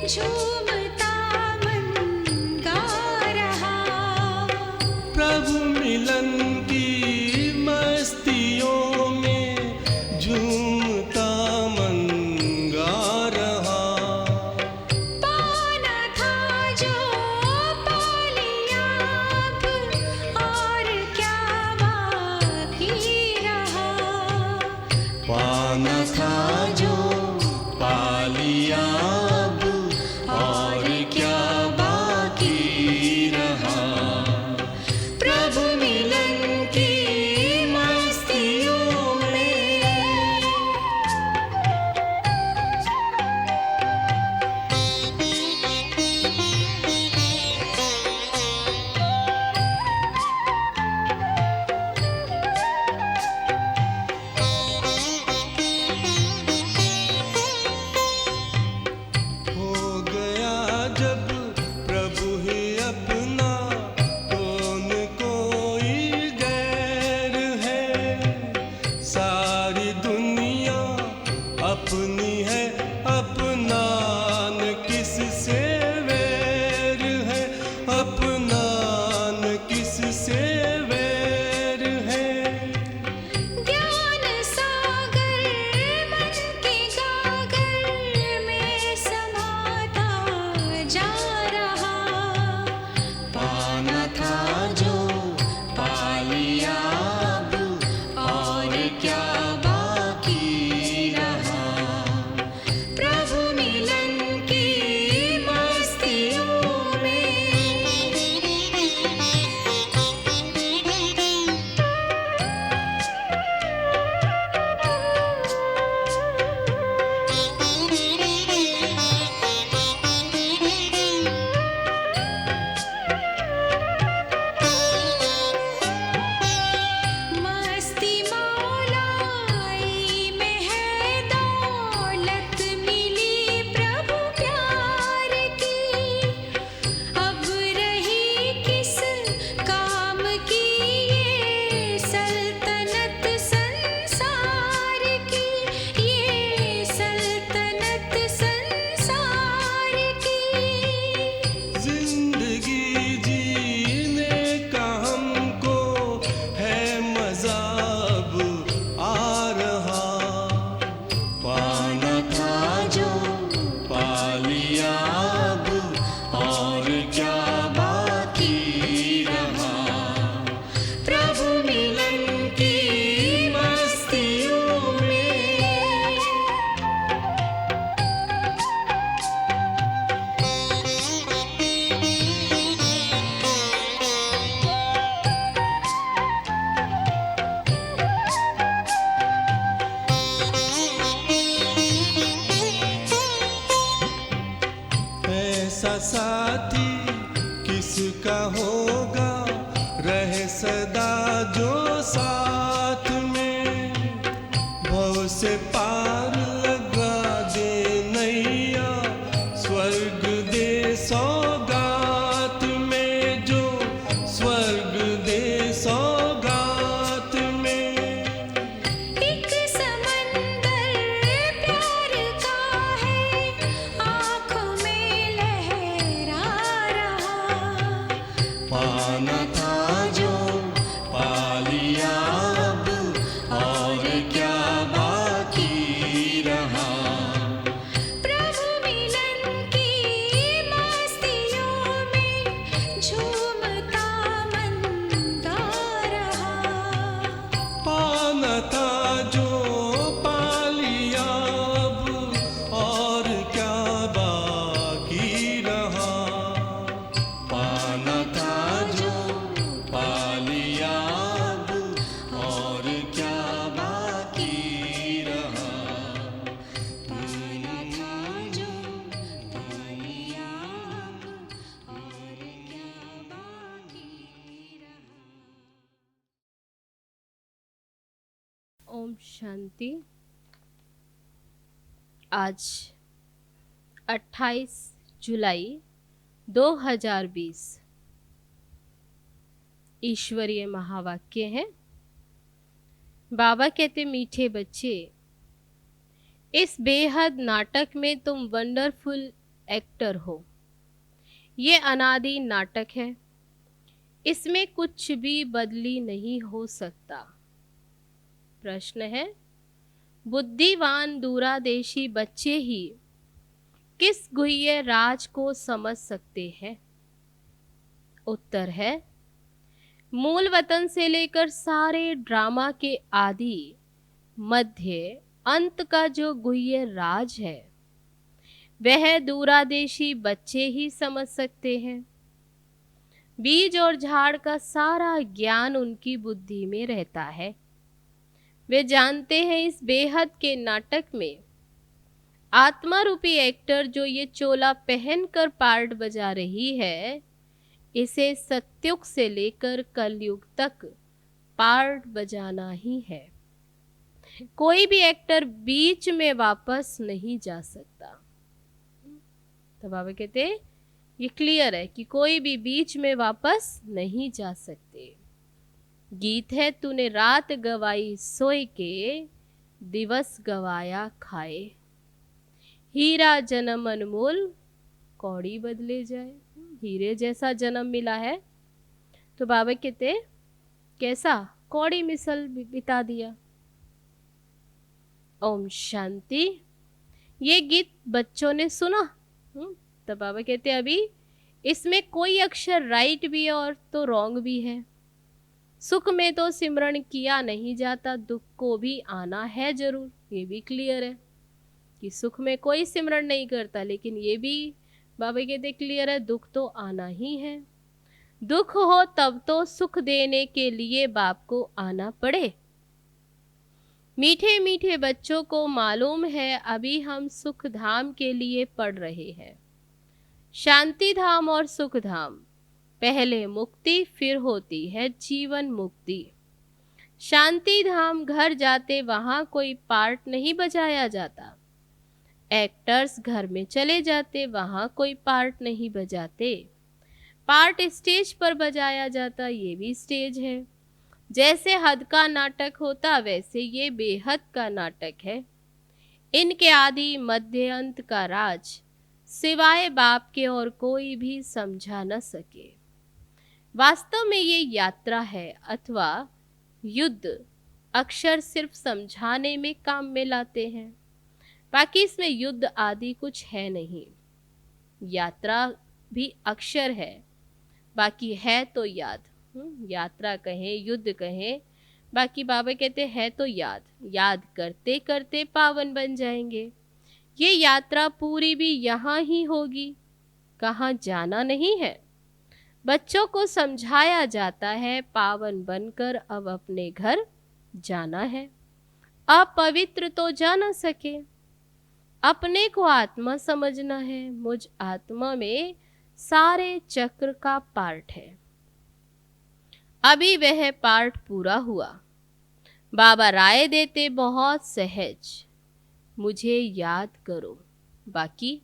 झूमता मन गा रहा। प्रभु मिलन की मस्तियों में झूमता मन गा रहा। पाना था जो पा लिया अब और क्या बाकी रहा। पाना था जो पा लिया और क्या बाकी रहा। प्रभु मिलन की मस्तियों में। हो गया जब प्रभु ही अपना, कौन कोई गैर है। सारी दुनिया अपनी है, अपना न किससे वैर है, अपना न किससे वैर है। ज्ञान सागर मन के गागर में समाता जा रहा। पाना था जो पा लिया अब और क्या बाकी रहा। प्रभु मिलन की मस्तियों में। मस्ती मौलाई में है दौलत मिली प्रभु प्यार की। अब रही किस काम की ये सल्तनत संसार की। ये सल्तनत संसार की। जिंदगी जीने का हमको है मजा अब आ रहा। पाना था जो पा लिया अब और क्या बाकी रहा। प्रभु मिलन की मस्तियों में। ऐसा साथी किसका होगा, रहे सदा जो साथ में। भव से पार लगा दे नैया, स्वर्ग दे सौगात में जो, स्वर्ग दे सौगात में। एक समंदर प्यार का है आँखों में लहरा रहा। पाना था जो पा लिया अब और क्या बाकी ओम शांति। आज 28 जुलाई 2020 ईश्वरीय महावाक्य है। बाबा कहते, मीठे बच्चे, इस बेहद नाटक में तुम वंडरफुल एक्टर हो। ये अनादि नाटक है, इसमें कुछ भी बदली नहीं हो सकता। प्रश्न है, बुद्धिवान दूरादेशी बच्चे ही किस गुह्य राज को समझ सकते हैं? उत्तर है, मूल वतन से लेकर सारे ड्रामा के आदि मध्य अंत का जो गुह्य राज है वह दूरादेशी बच्चे ही समझ सकते हैं। बीज और झाड़ का सारा ज्ञान उनकी बुद्धि में रहता है। वे जानते हैं इस बेहद के नाटक में आत्मा रूपी एक्टर जो ये चोला पहनकर पार्ट बजा रही है, इसे सत्युग से लेकर कलयुग तक पार्ट बजाना ही है। कोई भी एक्टर बीच में वापस नहीं जा सकता। तो बाबा कहते ये क्लियर है कि कोई भी बीच में वापस नहीं जा सकते। गीत है, तूने रात गवाई सोए के, दिवस गवाया खाए। हीरा जन्म अनमोल, कौड़ी बदले जाए। हीरे जैसा जन्म मिला है तो बाबा कहते कैसा कौड़ी मिसल बिता दिया। ओम शांति। ये गीत बच्चों ने सुना। तो बाबा कहते अभी इसमें कोई अक्षर राइट भी है और तो रॉन्ग भी है। सुख में तो सिमरण किया नहीं जाता, दुख को भी आना है जरूर। ये भी क्लियर है कि सुख में कोई सिमरण नहीं करता, लेकिन ये भी बाबा कहते क्लियर है, दुख तो आना ही है। दुख हो तब तो सुख देने के लिए बाप को आना पड़े। मीठे मीठे बच्चों को मालूम है अभी हम सुख धाम के लिए पढ़ रहे हैं। शांति धाम और सुख धाम, पहले मुक्ति फिर होती है जीवन मुक्ति। शांति धाम घर जाते वहां कोई पार्ट नहीं बजाया जाता। एक्टर्स घर में चले जाते वहां कोई पार्ट नहीं बजाते। पार्ट स्टेज पर बजाया जाता, ये भी स्टेज है। जैसे हद का नाटक होता वैसे ये बेहद का नाटक है। इनके आदि मध्य अंत का राज सिवाय बाप के और कोई भी समझा न सके। वास्तव में ये यात्रा है अथवा युद्ध अक्षर सिर्फ समझाने में काम में लाते हैं, बाकी इसमें युद्ध आदि कुछ है नहीं। यात्रा भी अक्षर है, बाकी है तो याद। यात्रा कहें युद्ध कहें, बाकी बाबा कहते हैं तो याद। याद करते करते पावन बन जाएंगे। ये यात्रा पूरी भी यहाँ ही होगी, कहाँ जाना नहीं है। बच्चों को समझाया जाता है पावन बनकर अब अपने घर जाना है। अपवित्र तो जा न सके, अपने को आत्मा समझना है। मुझ आत्मा में सारे चक्र का पार्ट है। अभी वह पार्ट पूरा हुआ। बाबा राय देते बहुत सहज, मुझे याद करो। बाकी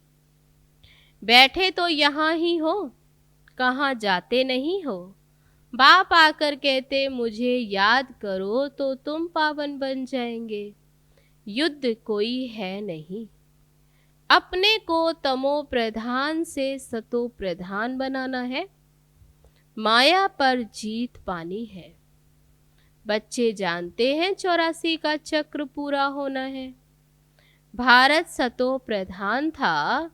बैठे तो यहाँ ही हो, कहाँ जाते नहीं हो। बाप आकर कहते मुझे याद करो तो तुम पावन बन जाएंगे। युद्ध कोई है नहीं। अपने को तमो प्रधान से सतो प्रधान बनाना है। माया पर जीत पानी है। बच्चे जानते हैं 84 का चक्र पूरा होना है। भारत सतो प्रधान था,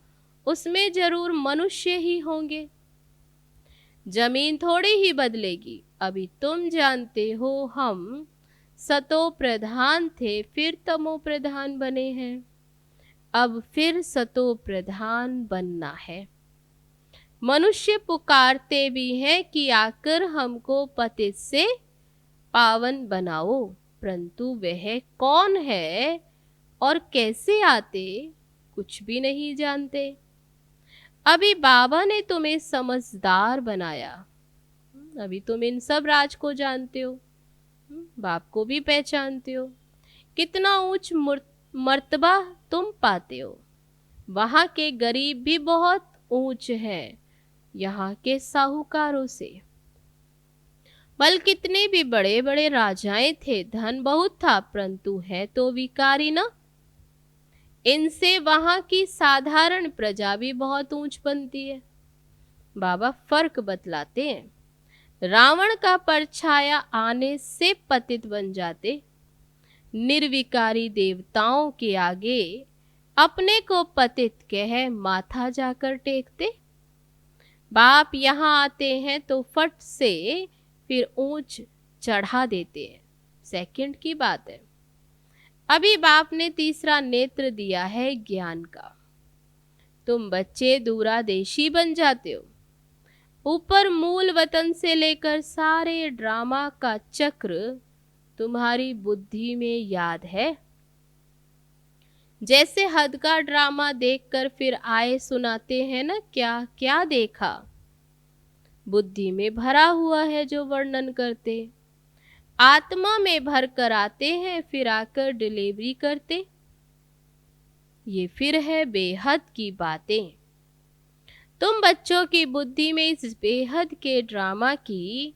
उसमें जरूर मनुष्य ही होंगे। जमीन थोड़ी ही बदलेगी। अभी तुम जानते हो हम सतो प्रधान थे, फिर तमो प्रधान बने हैं। अब फिर सतो प्रधान बनना है। मनुष्य पुकारते भी हैं कि आकर हमको पतित से पावन बनाओ, परंतु वह कौन है और कैसे आते कुछ भी नहीं जानते। अभी बाबा ने तुम्हें समझदार बनाया। अभी तुम इन सब राज को जानते हो, बाप को भी पहचानते हो। कितना ऊंच मर्तबा तुम पाते हो। वहां के गरीब भी बहुत ऊंच हैं यहाँ के साहूकारों से। बल कितने भी बड़े बड़े राजाएं थे, धन बहुत था, परंतु है तो विकारी ना। इनसे वहां की साधारण प्रजा भी बहुत ऊंच बनती है। बाबा फर्क बतलाते हैं। रावण का परछाया आने से पतित बन जाते, निर्विकारी देवताओं के आगे अपने को पतित कह माथा जाकर टेकते। बाप यहाँ आते हैं तो फट से फिर ऊंच चढ़ा देते हैं। सेकंड की बात है। अभी बाप ने तीसरा नेत्र दिया है ज्ञान का। तुम बच्चे दूरादेशी बन जाते हो। ऊपर मूल वतन से लेकर सारे ड्रामा का चक्र तुम्हारी बुद्धि में याद है। जैसे हद का ड्रामा देखकर फिर आए सुनाते हैं ना, क्या क्या देखा, बुद्धि में भरा हुआ है जो वर्णन करते, आत्मा में भर कर आते हैं फिर आकर डिलीवरी करते। ये फिर है बेहद की बातें। तुम बच्चों की बुद्धि में इस बेहद के ड्रामा की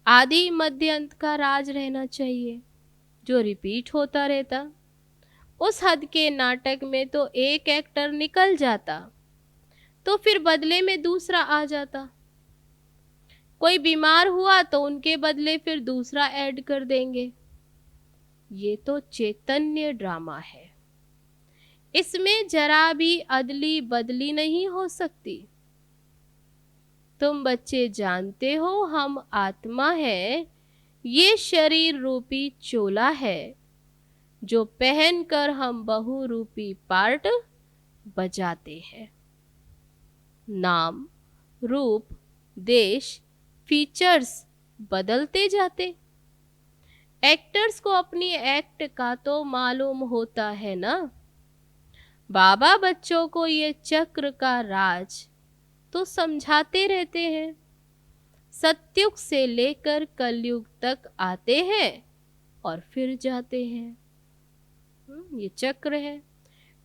आदि मध्य अंत का राज रहना चाहिए, जो रिपीट होता रहता। उस हद के नाटक में तो एक एक्टर निकल जाता तो फिर बदले में दूसरा आ जाता। कोई बीमार हुआ तो उनके बदले फिर दूसरा ऐड कर देंगे। ये तो चैतन्य ड्रामा है, इसमें जरा भी अदली बदली नहीं हो सकती। तुम बच्चे जानते हो हम आत्मा है, ये शरीर रूपी चोला है जो पहनकर हम बहु रूपी पार्ट बजाते हैं। नाम, रूप, देश, फीचर्स बदलते जाते। एक्टर्स को अपनी एक्ट का तो मालूम होता है ना। बाबा बच्चों को ये चक्र का राज तो समझाते रहते हैं। सतयुग से लेकर कलयुग तक आते हैं और फिर जाते हैं। ये चक्र है।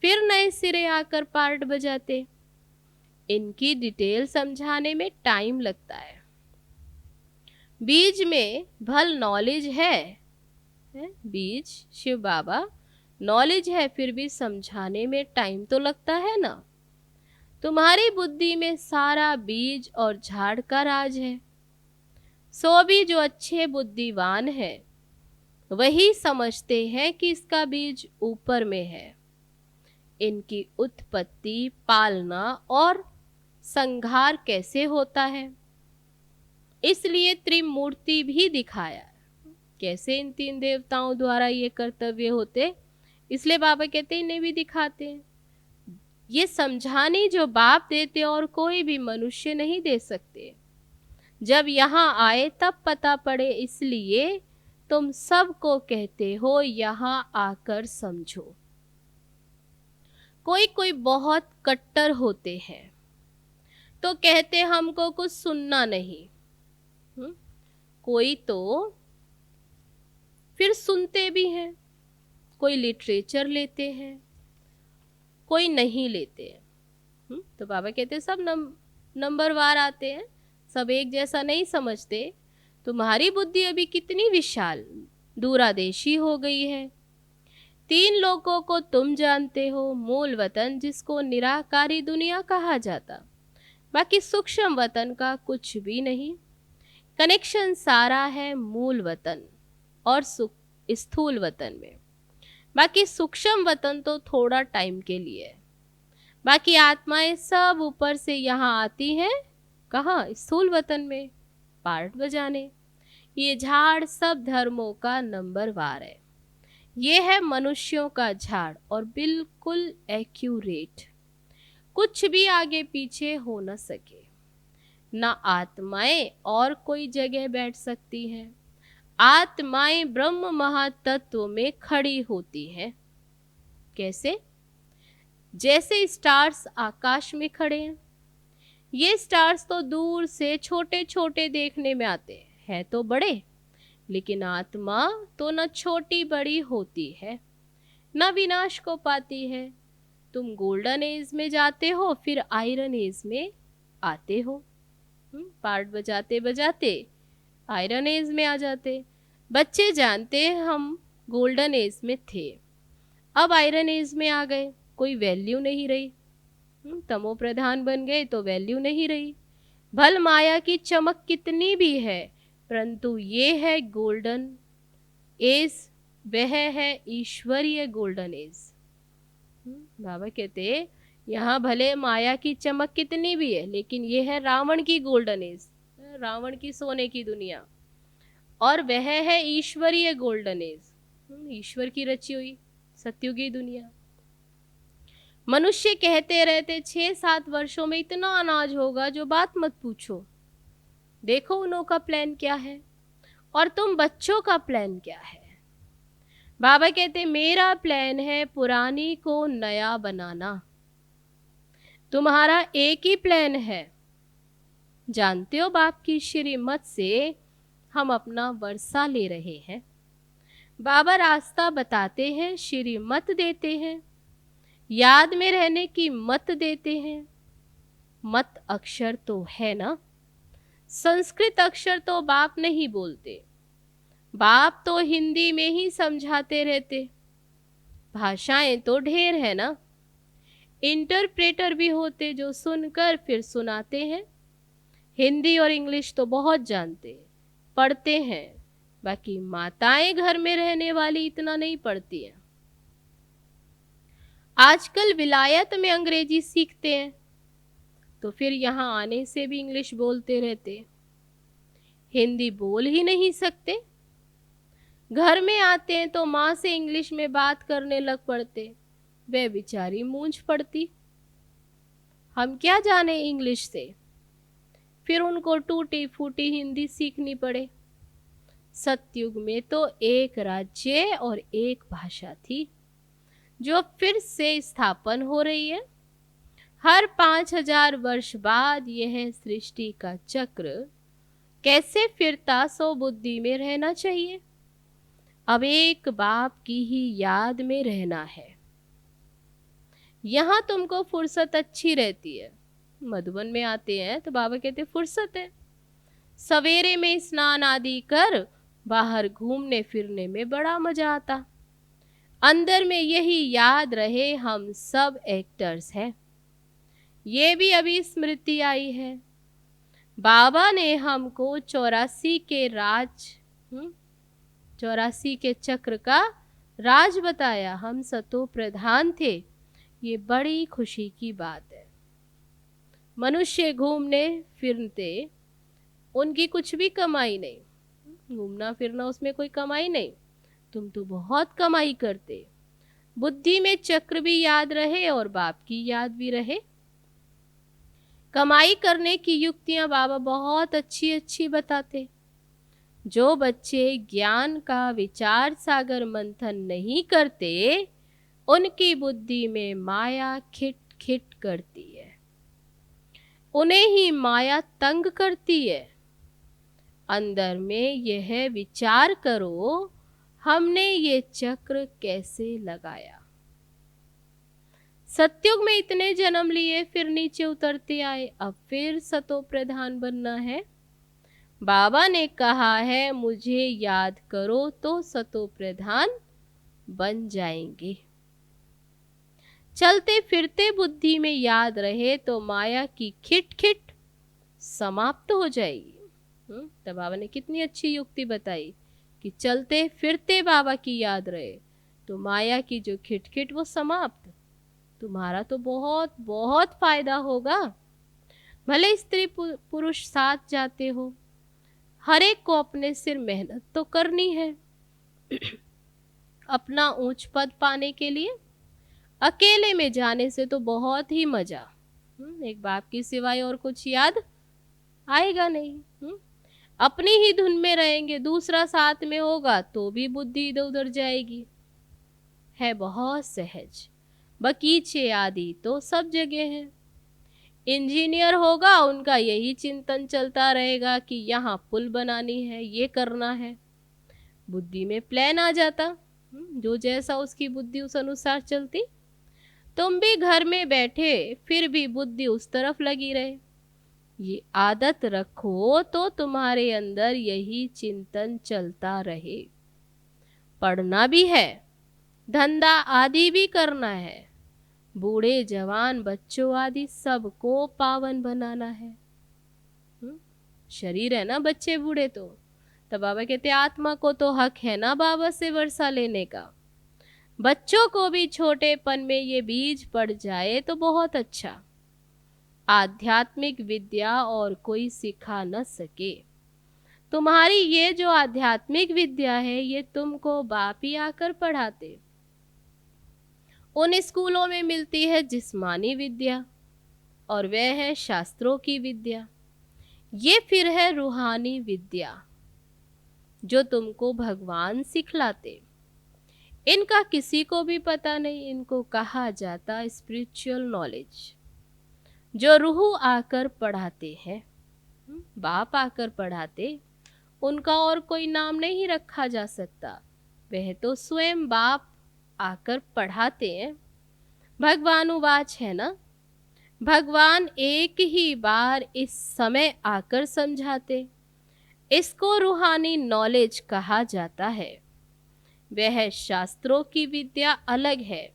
फिर नए सिरे आकर पार्ट बजाते। इनकी डिटेल समझाने में टाइम लगता है। बीज में भल नॉलेज है? बीज शिव बाबा नॉलेज है, फिर भी समझाने में टाइम तो लगता है ना। तुम्हारी बुद्धि में सारा बीज और झाड़ का राज है। सो भी जो अच्छे बुद्धिवान है वही समझते हैं कि इसका बीज ऊपर में है। इनकी उत्पत्ति, पालना और संहार कैसे होता है, इसलिए त्रिमूर्ति भी दिखाया। कैसे इन तीन देवताओं द्वारा ये कर्तव्य होते, इसलिए बाबा कहते हैं इन्हें भी दिखाते हैं। ये समझाने जो बाप देते और कोई भी मनुष्य नहीं दे सकते। जब यहाँ आए तब पता पड़े, इसलिए तुम सबको कहते हो यहाँ आकर समझो। कोई कोई बहुत कट्टर होते हैं तो कहते हमको कुछ सुनना नहीं। कोई तो फिर सुनते भी हैं। कोई लिटरेचर लेते हैं, कोई नहीं लेते हैं। तो बाबा कहते हैं सब नंबरवार आते हैं, सब एक जैसा नहीं समझते। तुम्हारी बुद्धि अभी कितनी विशाल दूरादेशी हो गई है। 3 लोगों को तुम जानते हो, मूल वतन जिसको निराकारी दुनिया कहा जाता, बाकी सूक्ष्म वतन का कुछ भी नहीं। कनेक्शन सारा है मूल वतन और स्थूल वतन में। बाकी सूक्ष्म वतन तो थोड़ा टाइम के लिए है। बाकी आत्माएं सब ऊपर से यहाँ आती हैं, कहाँ? स्थूल वतन में पार्ट बजाने। ये झाड़ सब धर्मों का नंबरवार है। ये है मनुष्यों का झाड़ और बिल्कुल एक्यूरेट, कुछ भी आगे पीछे हो न सके। ना आत्माएं और कोई जगह बैठ सकती हैं। आत्माएं ब्रह्म महातत्व में खड़ी होती हैं। कैसे? जैसे स्टार्स आकाश में खड़े हैं। ये स्टार्स तो दूर से छोटे छोटे देखने में आते हैं, है तो बड़े, लेकिन आत्मा तो न छोटी बड़ी होती है, न विनाश को पाती है। तुम गोल्डन एज में जाते हो, फिर आयरन एज में आते हो। पार्ट बजाते बजाते आयरन एज में आ जाते। बच्चे जानते हैं हम गोल्डन एज में थे, अब आयरन एज में आ गए, कोई वैल्यू नहीं रही। तमो प्रधान बन गए तो वैल्यू नहीं रही। भल माया की चमक कितनी भी है, परंतु ये है गोल्डन एज, वह है ईश्वरीय गोल्डन एज। बाबा कहते यहाँ भले माया की चमक कितनी भी है, लेकिन ये है रावण की गोल्डन एज, रावण की सोने की दुनिया, और वह है ईश्वरीय गोल्डन एज, ईश्वर की रची हुई सत्युगी दुनिया। मनुष्य कहते रहते 6-7 वर्षों में इतना अनाज होगा जो बात मत पूछो। देखो उनों का प्लान क्या है, और तुम बच्चों का प्लान क्या है। बाबा कहते मेरा प्लान है पुरानी को नया बनाना। तुम्हारा एक ही प्लान है। जानते हो बाप की श्रीमत से हम अपना वर्षा ले रहे हैं। बाबा रास्ता बताते हैं, श्रीमत देते हैं, याद में रहने की मत देते हैं। मत अक्षर तो है ना, संस्कृत अक्षर तो बाप नहीं बोलते, बाप तो हिंदी में ही समझाते रहते। भाषाएं तो ढेर है ना, इंटरप्रेटर भी होते जो सुनकर फिर सुनाते हैं। हिंदी और इंग्लिश तो बहुत जानते, पढ़ते हैं, बाकी माताएं घर में रहने वाली इतना नहीं पढ़ती हैं। आजकल विलायत में अंग्रेजी सीखते हैं, तो फिर यहाँ आने से भी इंग्लिश बोलते रहते, हिंदी बोल ही नहीं सकते। घर में आते हैं तो माँ से इंग्लिश में बात करने लग पड़ते, वे बेचारी मूंझ पड़ती। हम क्या जाने इंग्लिश से, फिर उनको टूटी फूटी हिंदी सीखनी पड़े। सतयुग में तो एक राज्य और एक भाषा थी, जो फिर से स्थापन हो रही है। हर 5000 वर्ष बाद यह सृष्टि का चक्र कैसे फिरता, सो बुद्धि में रहना चाहिए। अब एक बाप की ही याद में रहना है। यहाँ तुमको फुर्सत अच्छी रहती है। मधुबन में आते हैं तो बाबा कहते फुर्सत है, सवेरे में स्नान आदि कर बाहर घूमने फिरने में बड़ा मजा आता। अंदर में यही याद रहे हम सब एक्टर्स हैं। ये भी अभी स्मृति आई है। बाबा ने हमको 84 के 84 के चक्र का राज बताया। हम सतो प्रधान थे, ये बड़ी खुशी की बात है। मनुष्य घूमने फिरते, उनकी कुछ भी कमाई नहीं, घूमना फिरना उसमें कोई कमाई नहीं। तुम तो बहुत कमाई करते। बुद्धि में चक्र भी याद रहे और बाप की याद भी रहे। कमाई करने की युक्तियां बाबा बहुत अच्छी अच्छी बताते। जो बच्चे ज्ञान का विचार सागर मंथन नहीं करते, उनकी बुद्धि में माया खिट खिट करती है, उन्हें ही माया तंग करती है। अंदर में यह विचार करो, हमने ये चक्र कैसे लगाया। सतयुग में इतने जन्म लिए, फिर नीचे उतरते आए, अब फिर सतो प्रधान बनना है। बाबा ने कहा है मुझे याद करो तो सतो प्रधान बन जाएंगे। चलते फिरते बुद्धि में याद रहे तो माया की खिट खिट समाप्त हो जाएगी। तब बाबा ने कितनी अच्छी युक्ति बताई कि चलते फिरते बाबा की याद रहे तो माया की जो खिटखिट वो समाप्त। तुम्हारा तो बहुत बहुत फायदा होगा। भले स्त्री पुरुष साथ जाते हो, हर एक को अपने सिर मेहनत तो करनी है अपना ऊंच पद पाने के लिए। अकेले में जाने से तो बहुत ही मजा, एक बाप की सिवाय और कुछ याद आएगा नहीं। अपनी ही धुन में रहेंगे, दूसरा साथ में होगा तो भी बुद्धि इधर उधर जाएगी। है बहुत सहज। बगीचे आदि तो सब जगह है। इंजीनियर होगा, उनका यही चिंतन चलता रहेगा कि यहाँ पुल बनानी है, ये करना है। बुद्धि में प्लान आ जाता, जो जैसा उसकी बुद्धि उस अनुसार चलती। तुम भी घर में बैठे फिर भी बुद्धि उस तरफ लगी रहे, ये आदत रखो तो तुम्हारे अंदर यही चिंतन चलता रहे। पढ़ना भी है, धंधा आदि भी करना है, बूढ़े जवान बच्चों आदि सबको पावन बनाना है। शरीर है ना बच्चे बूढ़े, तो बाबा कहते आत्मा को तो हक है ना बाबा से वर्षा लेने का। बच्चों को भी छोटेपन में ये बीज पड़ जाए तो बहुत अच्छा। आध्यात्मिक विद्या और कोई सिखा न सके। तुम्हारी ये जो आध्यात्मिक विद्या है ये तुमको बाप ही आकर पढ़ाते। उन स्कूलों में मिलती है जिस्मानी विद्या और वह है शास्त्रों की विद्या। ये फिर है रूहानी विद्या जो तुमको भगवान सिखलाते। इनका किसी को भी पता नहीं, इनको कहा जाता स्पिरिचुअल नॉलेज, जो रूह आकर पढ़ाते हैं, बाप आकर पढ़ाते। उनका और कोई नाम नहीं रखा जा सकता, वह तो स्वयं बाप आकर पढ़ाते हैं। भगवान उवाच है ना, भगवान एक ही बार इस समय आकर समझाते। इसको रूहानी नॉलेज कहा जाता है। वह शास्त्रों की विद्या अलग है।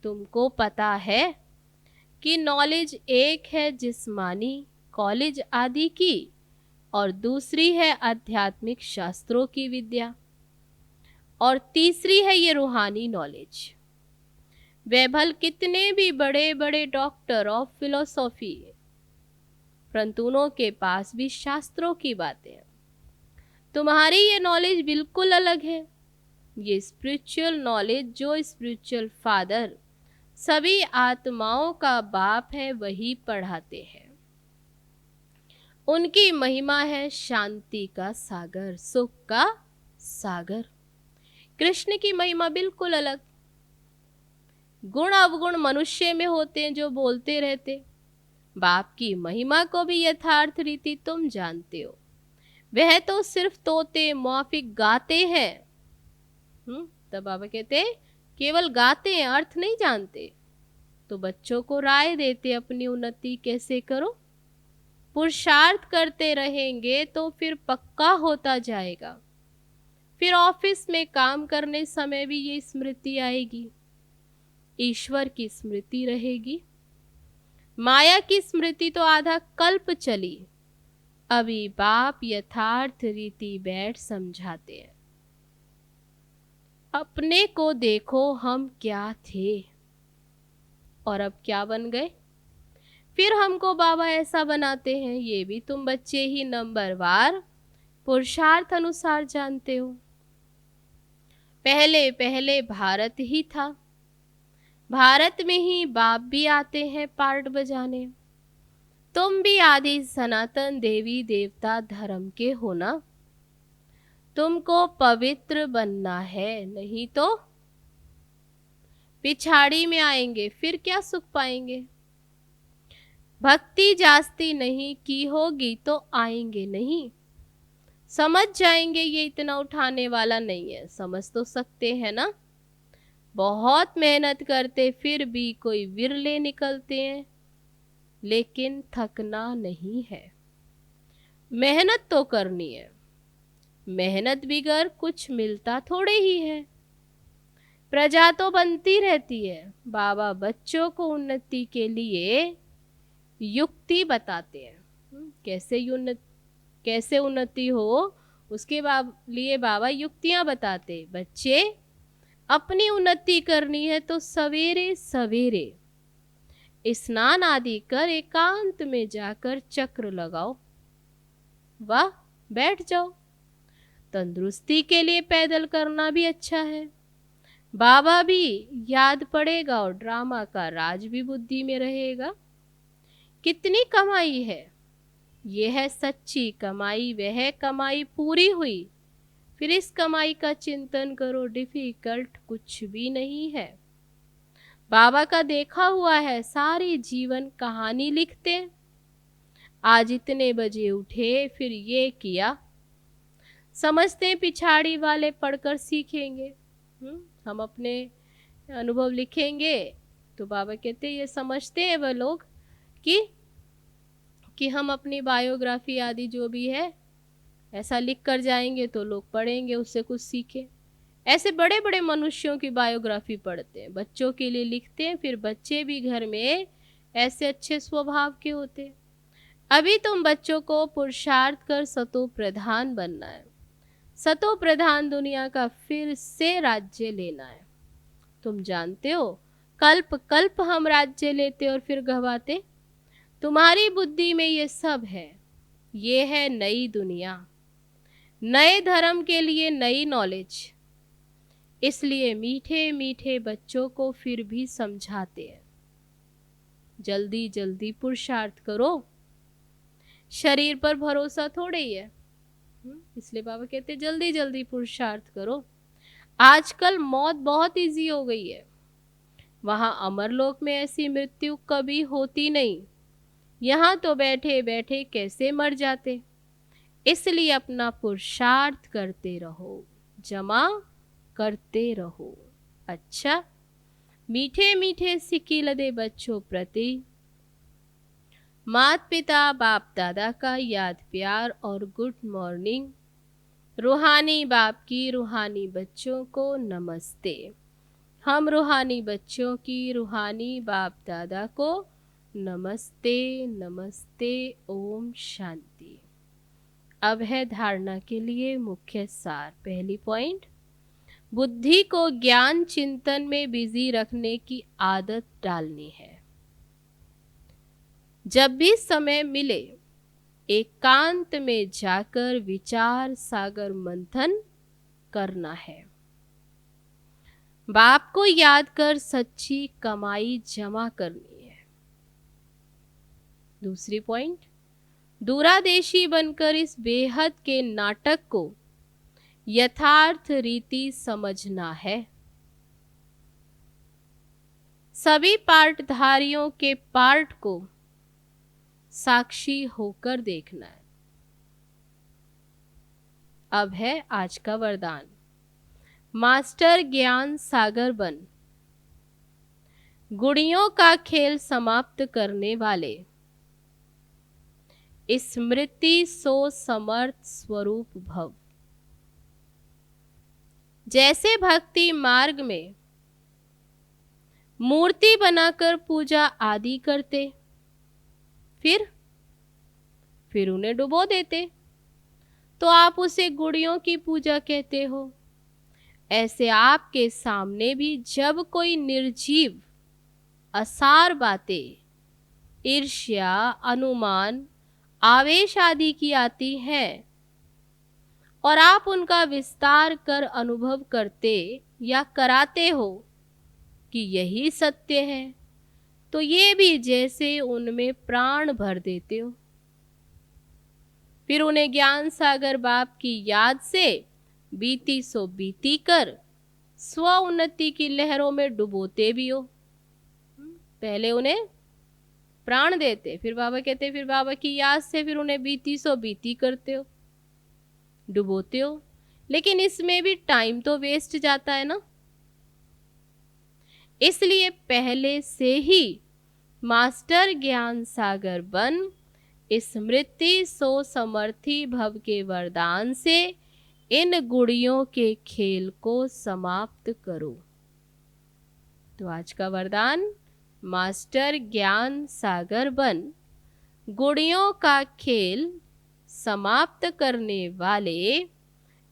तुमको पता है कि नॉलेज एक है जिस्मानी कॉलेज आदि की और दूसरी है आध्यात्मिक शास्त्रों की विद्या और तीसरी है ये रूहानी नॉलेज। वे भल कितने भी बड़े बड़े डॉक्टर ऑफ फिलोसॉफी, परंतु उनों के पास भी शास्त्रों की बातें हैं। तुम्हारी ये नॉलेज बिल्कुल अलग है। ये स्पिरिचुअल नॉलेज जो स्पिरिचुअल फादर सभी आत्माओं का बाप है वही पढ़ाते हैं। उनकी महिमा है शांति का सागर, सुख का सागर। कृष्ण की महिमा बिल्कुल अलग। गुण अवगुण मनुष्य में होते हैं जो बोलते रहते। बाप की महिमा को भी यथार्थ रीति तुम जानते हो। वह तो सिर्फ तोते मौफिक गाते हैं। तब बाबा कहते केवल गाते हैं, अर्थ नहीं जानते। तो बच्चों को राय देते अपनी उन्नति कैसे करो। पुरुषार्थ करते रहेंगे तो फिर पक्का होता जाएगा। फिर ऑफिस में काम करने समय भी ये स्मृति आएगी, ईश्वर की स्मृति रहेगी। माया की स्मृति तो आधा कल्प चली, अभी बाप यथार्थ रीति बैठ समझाते हैं। अपने को देखो हम क्या थे और अब क्या बन गए। फिर हमको बाबा ऐसा बनाते हैं, ये भी तुम बच्चे ही नंबरवार पुरुषार्थ अनुसार जानते हो। पहले पहले भारत ही था, भारत में ही बाप भी आते हैं पार्ट बजाने। तुम भी आदि सनातन देवी देवता धर्म के हो ना। तुमको पवित्र बनना है, नहीं तो पिछाड़ी में आएंगे, फिर क्या सुख पाएंगे। भक्ति जास्ती नहीं की होगी तो आएंगे नहीं। समझ जाएंगे ये इतना उठाने वाला नहीं है। समझ तो सकते हैं ना। बहुत मेहनत करते फिर भी कोई विरले निकलते हैं, लेकिन थकना नहीं है। मेहनत तो करनी है, मेहनत बिगर कुछ मिलता थोड़े ही है। प्रजा तो बनती रहती है। बाबा बच्चों को उन्नति के लिए युक्ति बताते हैं। कैसे उन्नति हो उसके लिए बाबा युक्तियां बताते। बच्चे अपनी उन्नति करनी है तो सवेरे सवेरे स्नान आदि कर एकांत में जाकर चक्र लगाओ, वाह बैठ जाओ। तंदुरुस्ती के लिए पैदल करना भी अच्छा है। बाबा भी याद पड़ेगा और ड्रामा का राज भी बुद्धि में रहेगा। कितनी कमाई है, यह है सच्ची कमाई। वह कमाई पूरी हुई, फिर इस कमाई का चिंतन करो। डिफिकल्ट कुछ भी नहीं है। बाबा का देखा हुआ है, सारी जीवन कहानी लिखते। आज इतने बजे उठे, फिर ये किया। समझते पिछाड़ी वाले पढ़कर सीखेंगे, हम अपने अनुभव लिखेंगे तो बाबा कहते हैं ये समझते हैं वह लोग कि हम अपनी बायोग्राफी आदि जो भी है ऐसा लिख कर जाएंगे तो लोग पढ़ेंगे, उससे कुछ सीखें। ऐसे बड़े बड़े मनुष्यों की बायोग्राफी पढ़ते हैं, बच्चों के लिए लिखते हैं, फिर बच्चे भी घर में ऐसे अच्छे स्वभाव के होते हैं। अभी तुम बच्चों को पुरुषार्थ कर सतो प्रधान बनना है, सतो प्रधान दुनिया का फिर से राज्य लेना है। तुम जानते हो कल्प कल्प हम राज्य लेते और फिर गवाते। तुम्हारी बुद्धि में ये सब है, ये है नई दुनिया, नए धर्म के लिए नई नॉलेज। इसलिए मीठे मीठे बच्चों को फिर भी समझाते हैं, जल्दी जल्दी पुरुषार्थ करो, शरीर पर भरोसा थोड़े ही है। इसलिए बाबा कहते जल्दी जल्दी पुरुषार्थ करो। आजकल मौत बहुत इजी हो गई है, वहां अमरलोक में ऐसी मृत्यु कभी होती नहीं, यहाँ तो बैठे बैठे कैसे मर जाते। इसलिए अपना पुरुषार्थ करते रहो, जमा करते रहो। अच्छा, मीठे मीठे सिक्की लदे बच्चों प्रति माता पिता बाप दादा का याद प्यार और गुड मॉर्निंग। रूहानी बाप की रूहानी बच्चों को नमस्ते। हम रूहानी बच्चों की रूहानी बाप दादा को नमस्ते नमस्ते। ओम शांति। अब है धारणा के लिए मुख्य सार। पहली पॉइंट, बुद्धि को ज्ञान चिंतन में बिजी रखने की आदत डालनी है। जब भी समय मिले एकांत में जाकर विचार सागर मंथन करना है। बाप को याद कर सच्ची कमाई जमा करनी है। दूसरी पॉइंट, दूरादेशी बनकर इस बेहद के नाटक को यथार्थ रीति समझना है। सभी पार्टधारियों के पार्ट को साक्षी होकर देखना है। अब है आज का वरदान, मास्टर ज्ञान सागर बन, गुड़ियों का खेल समाप्त करने वाले, स्मृति सो समर्थ स्वरूप भव। जैसे भक्ति मार्ग में मूर्ति बनाकर पूजा आदि करते, फिर उन्हें डुबो देते, तो आप उसे गुड़ियों की पूजा कहते हो। ऐसे आपके सामने भी जब कोई निर्जीव असार बातें, ईर्ष्या, अनुमान, आवेश आदि की आती हैं और आप उनका विस्तार कर अनुभव करते या कराते हो कि यही सत्य है, तो ये भी जैसे उनमें प्राण भर देते हो। फिर उन्हें ज्ञान सागर बाप की याद से बीती सो बीती कर स्व उन्नति की लहरों में डुबोते भी हो। पहले उन्हें प्राण देते, फिर बाबा कहते फिर बाबा की याद से फिर उन्हें बीती सो बीती करते हो, डुबोते हो। लेकिन इसमें भी टाइम तो वेस्ट जाता है ना। इसलिए पहले से ही मास्टर ज्ञान सागर बन स्मृति सो समर्थी भव के वरदान से इन गुड़ियों के खेल को समाप्त करो। तो आज का वरदान, मास्टर ज्ञान सागर बन, गुड़ियों का खेल समाप्त करने वाले,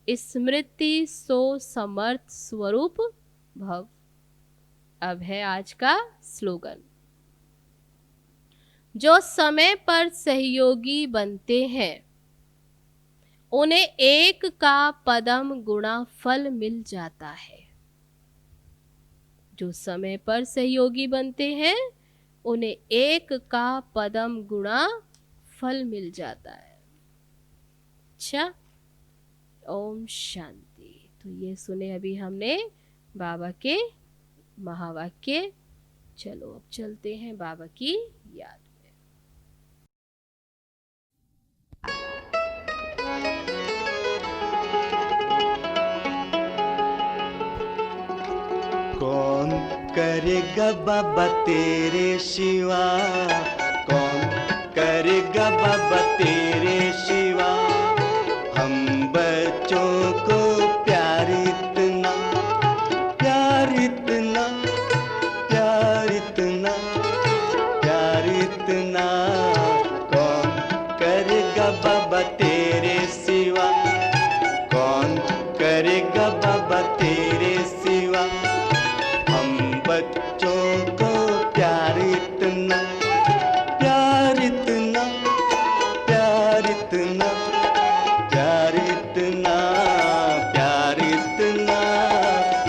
स्मृति सो समर्थ स्वरूप भव। अब है आज का स्लोगन, जो समय पर सहयोगी बनते हैं उन्हें एक का पदम गुणा फल मिल जाता है। जो समय पर सहयोगी बनते हैं उन्हें एक का पदम गुणा फल मिल जाता है। अच्छा, ओम शांति। तो ये सुने अभी हमने बाबा के महावाक्य। चलो अब चलते हैं बाबा की याद में। करेगा बाबा तेरे सिवा, कौन करेगा बाबा तेरे सिवा। हम बच्चों को प्यार इतना, प्यार इतना, प्यार इतना, प्यार इतना, कौन करेगा बाबा तेरे सिवा, कौन करेगा बाबा तेरे सिवा। हम बच्चों को प्यार इतना, प्यार इतना, प्यार इतना, प्यार इतना, प्यार इतना,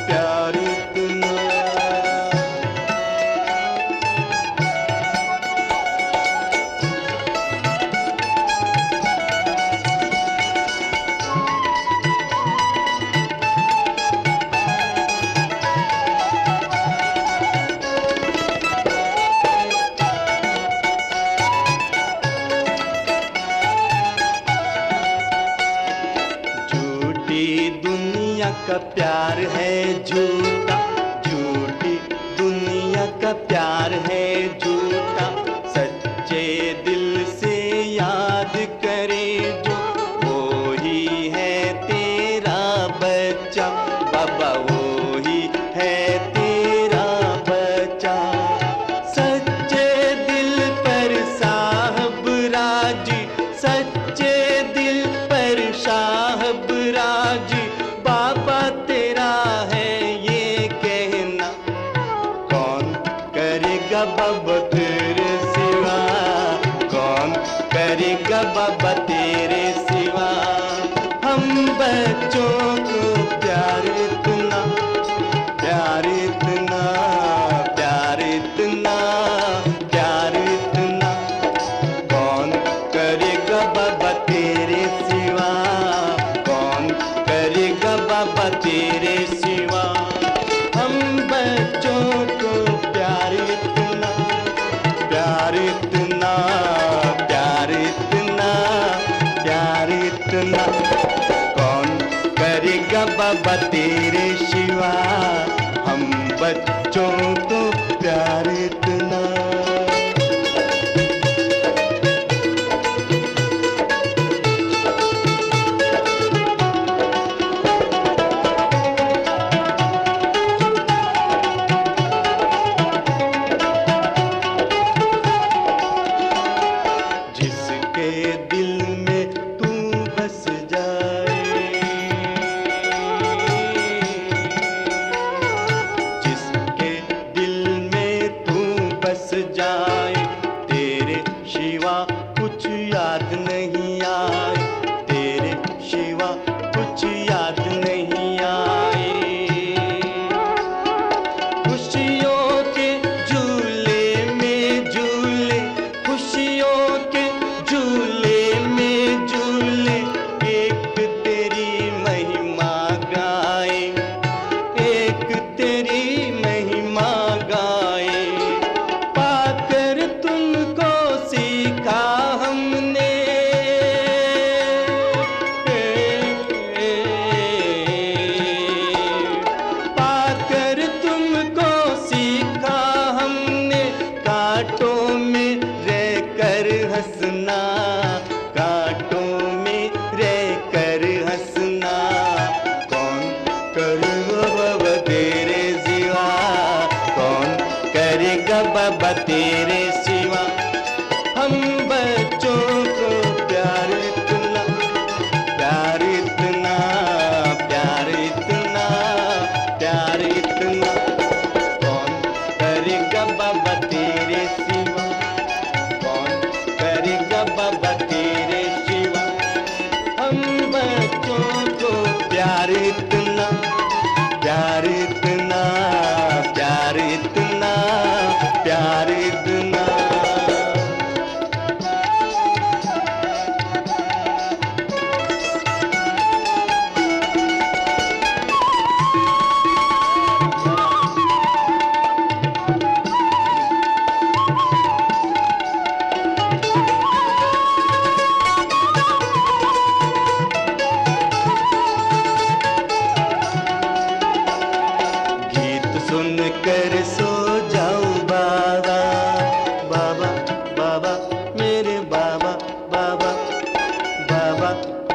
प्यार इतना। झूठी दुनिया का प्यार है झूठा, झूठी दुनिया का प्यार है झूठा। सच्चे दिल से याद करे जो, वो ही है तेरा बच्चा, बाबा वो ही है तेरा बच्चा। सच्चे दिल पर साहब राजी, सच्चे दिल पर साहब राजी, बाबा तेरा है ये कहना। कौन करेगा बाबा तेरे सिवा, कौन करेगा बाबा तेरे सिवा। हम बच्चों को प्यार इतना, प्यार इतना, प्यार इतना, प्यार इतना, कौन करेगा बाबा तेरे सिवा, कौन करेगा बाबा तेरे सिवा। हम बच्चों को प्यार इतना, प्यार इतना, प्यार इतना, प्यार इतना, कौन करेगा बाबा तेरे सिवा। हम बच्चों को प्यार इतना। जिसके दिल में तू बस जाए, जिसके दिल में तू बस जाए, तेरे सिवा कुछ याद नहीं आए, तेरे सिवा कुछ याद नहीं आए। खुशियों के झूले में झूले, खुशियों के झूले में झूले, एक तेरी महिमा गाए, एक तेरी महिमा गाए। पाकर तुमको सीखा हमने, पाकर तुमको सीखा हमने, कांटों में रहकर हंसना, कांटों में रहकर हंसना। कौन करेगा बाबा तेरे सिवा, कौन करेगा बाबा तेरे सिवा। हम बच्चों को प्यार इतना, प्यार इतना, प्यार इतना, प्यार इतना, कौन करेगा बाबा तेरे सिवा, कौन करेगा बाबा तेरे सिवा। हम बच्चों को प्यार इतना, प्यार इतना, प्यार इतना, प्यार इतना।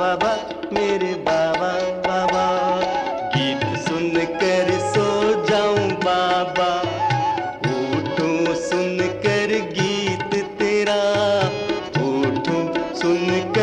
बाबा मेरे बाबा बाबा, गीत सुनकर सो जाऊं बाबा, उठूं सुनकर गीत तेरा, उठूं सुनकर